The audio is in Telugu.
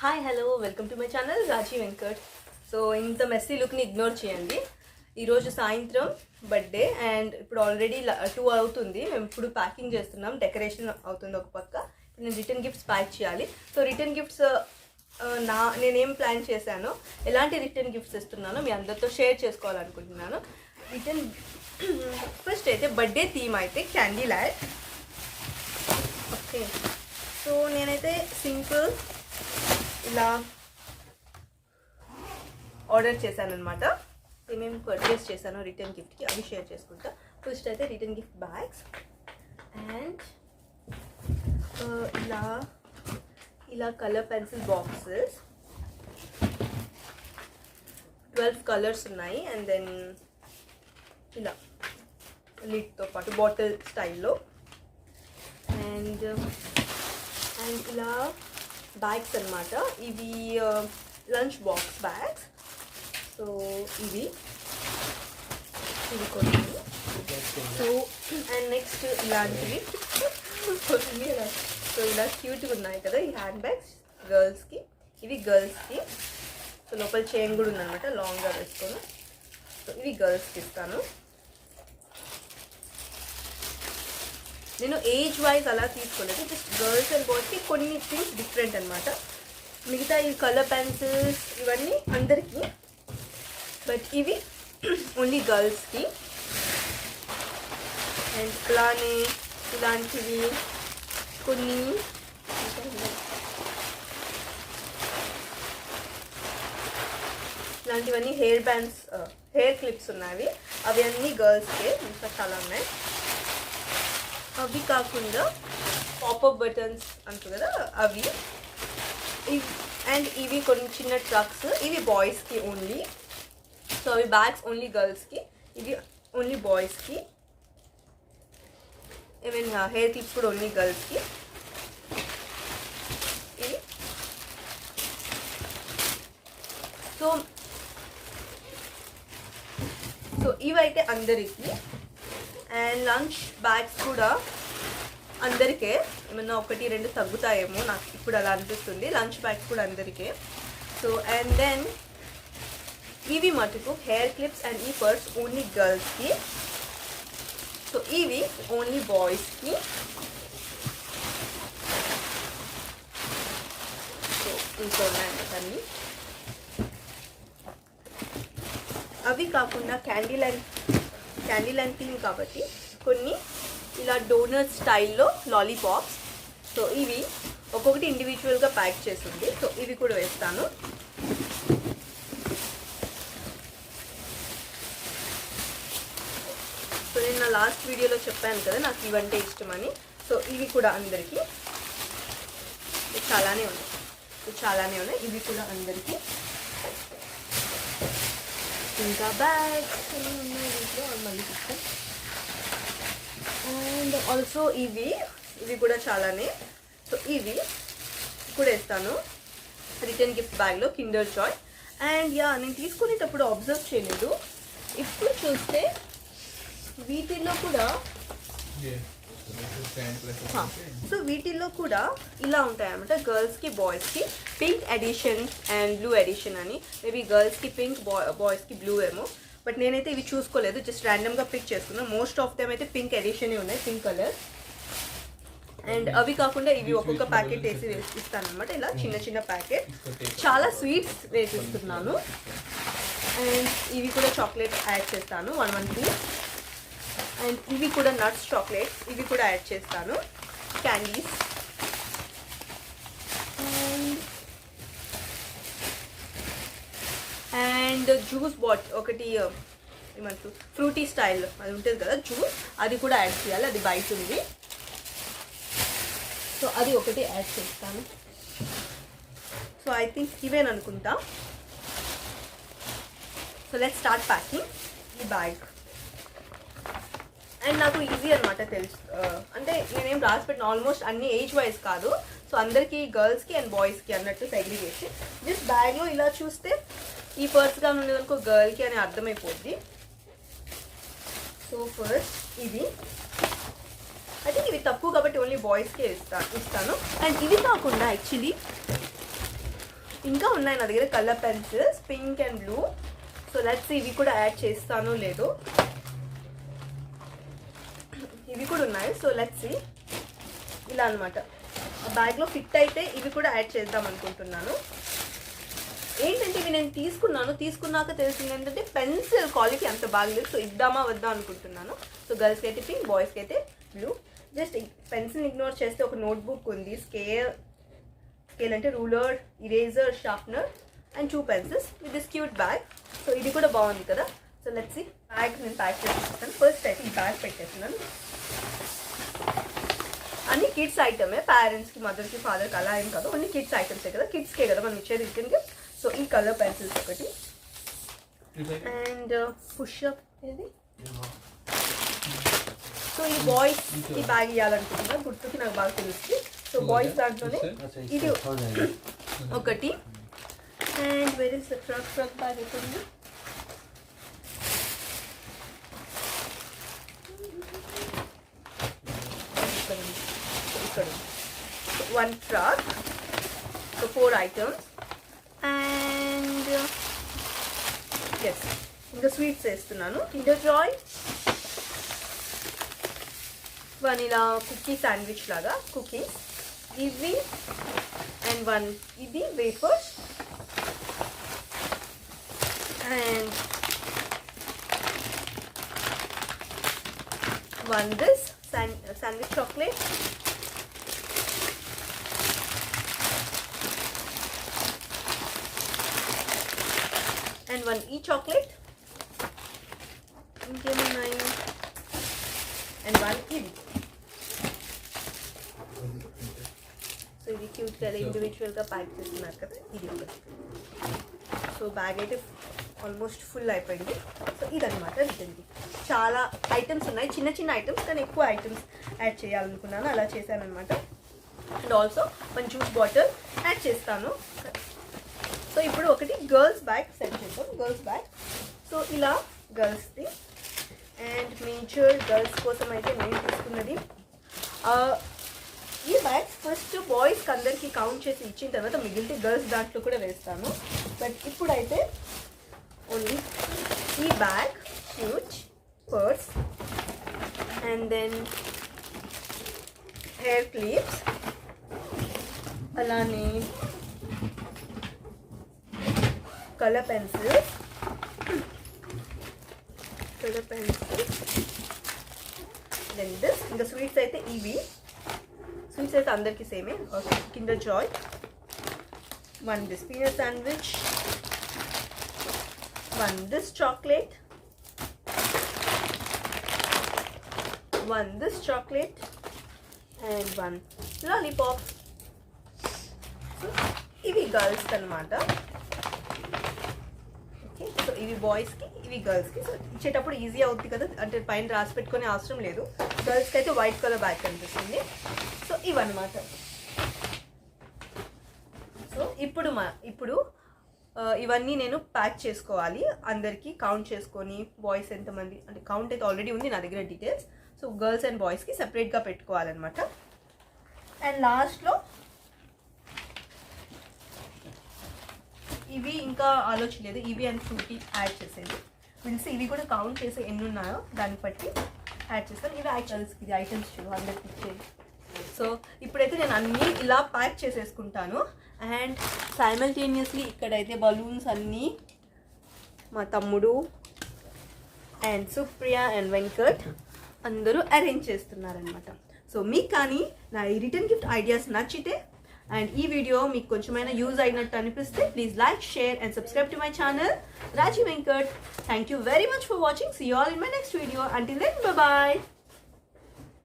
Hi hello welcome to my channel Raji Venkat. So ఇంత మెస్సీ లుక్ని ఇగ్నోర్ చేయండి. ఈరోజు సాయంత్రం బర్త్డే అండ్ ఇప్పుడు ఆల్రెడీ 2 అవుతుంది. మేము ఇప్పుడు ప్యాకింగ్ చేస్తున్నాం, డెకరేషన్ అవుతుంది ఒక పక్క. ఇప్పుడు నేను రిటర్న్ గిఫ్ట్స్ ప్యాక్ చేయాలి. సో రిటర్న్ గిఫ్ట్స్ నేనేం ప్లాన్ చేశానో, ఎలాంటి రిటర్న్ గిఫ్ట్స్ ఇస్తున్నానో మీ అందరితో షేర్ చేసుకోవాలనుకుంటున్నాను. రిటర్న్ ఫస్ట్ అయితే బర్త్డే థీమ్ అయితే క్యాండీ లైట్. ఓకే, సో నేనైతే సింపుల్ ఇలా ఆర్డర్ చేశాను అనమాట. ఏమేమి పర్చేస్ చేశానో రిటర్న్ గిఫ్ట్కి అవి షేర్ చేసుకుంటా. ఫస్ట్ అయితే రిటర్న్ గిఫ్ట్ బ్యాగ్స్ అండ్ ఇలా కలర్ పెన్సిల్ బాక్సెస్ 12 కలర్స్ ఉన్నాయి. అండ్ దెన్ ఇలా లిడ్తో పాటు బాటిల్ స్టైల్లో అండ్ ఇలా బ్యాగ్స్ అన్నమాట. ఇవి లంచ్ బాక్స్ బ్యాగ్స్. సో ఇవి కొన్ని. సో అండ్ నెక్స్ట్ ఇలాంటివి కొన్ని. సో ఇలా క్యూట్గా ఉన్నాయి కదా ఈ హ్యాండ్ బ్యాగ్స్ గర్ల్స్కి. ఇవి గర్ల్స్కి. సో లోపల చైన్ కూడా ఉందన్నమాట, లాంగ్గా వేసుకొని. సో ఇవి గర్ల్స్కి ఇస్తాను. నేను ఏజ్ వైజ్ అలా తీసుకోలేదు, జస్ట్ గర్ల్స్ అండ్ బాయ్స్కి కొన్ని థింగ్స్ డిఫరెంట్ అనమాట. మిగతా ఈ కలర్ పెన్సిల్స్ ఇవన్నీ అందరికీ, బట్ ఇవి ఓన్లీ గర్ల్స్కి. అండ్ ఇలానే ఇలాంటివి కొన్ని ఇలాంటివన్నీ హెయిర్ బ్యాండ్స్, హెయిర్ క్లిప్స్ ఉన్నాయి. అవి అన్నీ గర్ల్స్కే, ఇంకా చాలా ఉన్నాయి. అవి కాకుండా పాపప్ బటన్స్ అంటారు కదా అవి. అండ్ ఇవి కొన్ని చిన్న ట్రక్స్, ఇవి బాయ్స్కి ఓన్లీ. సో అవి బ్యాగ్స్ ఓన్లీ గర్ల్స్కి, ఇవి ఓన్లీ బాయ్స్కి. ఈవెన్ హెయిర్ క్లిప్స్ కూడా ఓన్లీ గర్ల్స్కి. ఇవి సో ఇవైతే అందరికీ. అండ్ లంచ్ బ్యాగ్స్ కూడా అందరికే. ఏమన్నా 1-2 తగ్గుతాయేమో, నాకు ఇప్పుడు అలా అనిపిస్తుంది. లంచ్ బ్యాగ్స్ కూడా అందరికే. సో అండ్ దెన్ ఇవి మటుకు హెయిర్ క్లిప్స్ అండ్ ఈ పర్స్ ఓన్లీ గర్ల్స్కి. సో ఇవి ఓన్లీ బాయ్స్కి. సో ఇంకా ఉన్నాయన్నమాట అన్నీ. అవి కాకుండా క్యాండీ లైన్ థీమ్ కాబట్టి కొన్ని ఇలా డోనట్ స్టైల్లో లాలీపాప్స్. సో ఇవి ఒక్కొక్కటి ఇండివిజువల్గా ప్యాక్ చేసింది. సో ఇవి కూడా వేస్తాను. సో నేను నా లాస్ట్ వీడియోలో చెప్పాను కదా నాకు ఇవంటే ఇష్టమని. సో ఇవి కూడా అందరికీ. చాలానే ఉన్నాయి. ఇవి కూడా అందరికీ. ఇంకా బ్యాగ్స్ ఉన్నాయి దీంట్లో, మళ్ళీ చూస్తాం. అండ్ ఆల్సో ఇవి కూడా చాలానే. సో ఇవి కూడా వేస్తాను రిటర్న్ గిఫ్ట్ బ్యాగ్లో, కిండర్ జాయ్. అండ్ నేను తీసుకునేటప్పుడు అబ్జర్వ్ చేయలేదు, ఇప్పుడు చూస్తే వీటిల్లో కూడా ఇలా ఉంటాయన్నమాట. గర్ల్స్కి బాయ్స్కి pink edition and blue edition అని. మేబీ గర్ల్స్కి పింక్, బాయ్స్కి బ్లూ ఏమో. బట్ నేనైతే ఇవి చూసుకోలేదు, జస్ట్ ర్యాండమ్గా పిక్ చేసుకున్నాను. మోస్ట్ ఆఫ్ దెమ్ అయితే పింక్ ఎడిషనే ఉన్నాయి, పింక్ కలర్. అండ్ అవి కాకుండా ఇవి ఒక్కొక్క ప్యాకెట్ వేసి ఇస్తాను అనమాట. ఇలా చిన్న ప్యాకెట్. చాలా స్వీట్స్ వేసి ఇస్తున్నాను. అండ్ ఇవి కూడా చాక్లెట్ యాడ్ చేస్తాను, 1 పీస్. అండ్ ఇవి కూడా నట్స్ చాక్లెట్స్, ఇవి కూడా యాడ్ చేస్తాను. క్యాండీస్ అండ్ జ్యూస్ ఒకటి ఏమంటారు, ఫ్రూటీ స్టైల్ అది ఉంటుంది కదా జ్యూస్, అది కూడా యాడ్ చేయాలి. అది బయట ఉంది. సో అది ఒకటి యాడ్ చేస్తాను. సో ఐ థింక్ ఇవేననుకుంటా. సో లెట్స్ స్టార్ట్ ప్యాకింగ్ ఈ బ్యాగ్. అండ్ నాకు ఈజీ అనమాట తెలుసు, అంటే నేనేం రాసి పెట్టిన ఆల్మోస్ట్ అన్ని ఏజ్ వైజ్ కాదు. సో అందరికీ గర్ల్స్కి అండ్ బాయ్స్కి అన్నట్టు సెగ్రిగేషన్. జస్ట్ బ్యాగ్లో ఇలా చూస్తే ఈ పర్స్గా ఉన్నది అనుకో గర్ల్కి అని అర్థమైపోద్ది. సో ఫస్ట్ ఇది ఐ థింక్ ఇవి తక్కువ కాబట్టి ఓన్లీ బాయ్స్కే ఇస్తాను. అండ్ ఇవి కాకుండా యాక్చువల్లీ ఇంకా ఉన్నాయి నా దగ్గర colour pencils pink and blue. So let's ఇవి కూడా యాడ్ చేస్తానో లేదో. ఇవి కూడా ఉన్నాయి. సో లెట్స్ ఇలా అనమాట. బ్యాగ్లో ఫిట్ అయితే ఇవి కూడా యాడ్ చేద్దాం అనుకుంటున్నాను. ఏంటంటే ఇవి నేను తీసుకున్నాక తెలిసింది ఏంటంటే పెన్సిల్ క్వాలిటీ అంత బాగలేదు. సో ఇద్దామా వద్దా అనుకుంటున్నాను. సో గర్ల్స్కి అయితే పింక్, బాయ్స్కి అయితే బ్లూ. జస్ట్ పెన్సిల్ ఇగ్నోర్ చేస్తే ఒక నోట్బుక్ ఉంది, స్కేల్ అంటే ruler, eraser, sharpener and 2 pencils with this cute bag. So ఇది కూడా బాగుంది కదా. So let's see. బ్యాగ్ నేను ప్యాక్ చేసేస్తాను. ఫస్ట్ అయితే ఈ బ్యాగ్ పెట్టేస్తున్నాను. అన్ని కిడ్స్ ఐటమే, పేరెంట్స్కి, మదర్కి, ఫాదర్కి అలా ఏం కాదు, అన్ని కిడ్స్ ఐటమ్సే కదా, కిడ్స్కే కదా మనం ఇచ్చేది రిటర్న్కి. సో ఈ కలర్ పెన్సిల్స్ ఒకటి అండ్ పుషప్ ఇది. సో ఈ బాయ్స్ ఈ బ్యాగ్ ఇవ్వాలనుకుంటున్నా, గుర్తుకి నాకు బాగా తెలుస్తుంది. సో బాయ్స్ దాంట్లోనే ఇది ఒకటి. And where is the truck bag ఎక్కడుంది? ఇక్కడ 1 truck. So 4 items. And yes, ఇంకా స్వీట్స్ వేస్తున్నాను. Kinder Joy vanilla cookie sandwich లాగా కుకీస్ ఇవి, అండ్ 1 ఇది wafers, and 1 this sandwich chocolate, and 1 e-chocolate, ఇంకేమున్నాయి, and 1 ఇది. సో ఇది క్యూట్గా ఇండివిజువల్గా ప్యాక్ చేస్తున్నారు కదా, ఇది ఒకటి. సో బ్యాగ్ అయితే ఆల్మోస్ట్ ఫుల్ అయిపోయింది. సో ఇదనమాట రిటర్న్కి. చాలా ఐటమ్స్ ఉన్నాయి, చిన్న చిన్న ఐటమ్స్, కానీ ఎక్కువ ఐటమ్స్ యాడ్ చేయాలనుకున్నాను, అలా చేశాను అనమాట. And also 1 juice bottle add చేస్తాను. సో ఇప్పుడు ఒకటి గర్ల్స్ బ్యాగ్ సెట్ చేద్దాం. గర్ల్స్ బ్యాగ్ సో ఇలా గర్ల్స్ది, అండ్ మేజర్ గర్ల్స్ కోసం అయితే నేను తీసుకున్నది ఈ బ్యాగ్. ఫస్ట్ బాయ్స్కి అందరికీ కౌంట్ చేసి ఇచ్చిన తర్వాత మిగిలితే గర్ల్స్ దాంట్లో కూడా వేస్తాను. బట్ ఇప్పుడైతే ఓన్లీ ఈ bag, huge purse, and then hair clips, అలానే కలర్ పెన్సిల్స్, దెన్ దిస్. ఇంకా స్వీట్స్ అయితే ఇవి. స్వీట్స్ అయితే అందరికీ సేమే. Okay, Kinder Joy, 1 this peanut sandwich, 1 this chocolate, 1 this chocolate, and 1 lollipop. So ఇవి గర్ల్స్ అన్నమాట. ఓకే, సో ఇవి బాయ్స్కి, ఇవి గర్ల్స్కి. సో ఇచ్చేటప్పుడు ఈజీ అవుతుంది కదా, అంటే పైన రాసి పెట్టుకునే అవసరం లేదు. గర్ల్స్కి అయితే వైట్ కలర్ బ్యాగ్ కనిపిస్తుంది. సో ఇవన్నమాట. సో ఇప్పుడు ఇవన్నీ నేను ప్యాక్ చేసుకోవాలి. అందరికీ కౌంట్ చేసుకొని బాయ్స్ ఎంతమంది అంటే కౌంట్ అయితే ఆల్రెడీ ఉంది నా దగ్గర డీటెయిల్స్. సో గర్ల్స్ అండ్ బాయ్స్కి సెపరేట్గా పెట్టుకోవాలన్నమాట. అండ్ లాస్ట్లో ఇవి ఇంకా ఆలోచనలేదు, ఇవి అండ్ ఫ్రూటీ యాడ్ చేసేది. పిలిచి ఇవి కూడా కౌంట్ చేసి ఎన్ని ఉన్నాయో దాన్ని బట్టి యాడ్ చేస్తాను. ఇవి యాక్చువల్స్కి ఇది ఐటమ్స్ చూడు అందరికి ఇచ్చేది. సో ఇప్పుడైతే నేను అన్నీ ఇలా ప్యాక్ చేసేసుకుంటాను. అండ్ సైమల్టేనియస్లీ ఇక్కడైతే బలూన్స్ అన్నీ మా తమ్ముడు అండ్ సుప్రియ అండ్ వెంకట్ అందరూ అరేంజ్ చేస్తున్నారనమాట. సో మీకు కానీ నా ఈ రిటర్న్ గిఫ్ట్ ఐడియాస్ నచ్చితే అండ్ ఈ వీడియో మీకు కొంచెమైనా యూజ్ అయినట్టు అనిపిస్తే please like, share and subscribe to my channel Raji Venkat. Thank you very much for watching. See you all in my next video. Until then, bye bye.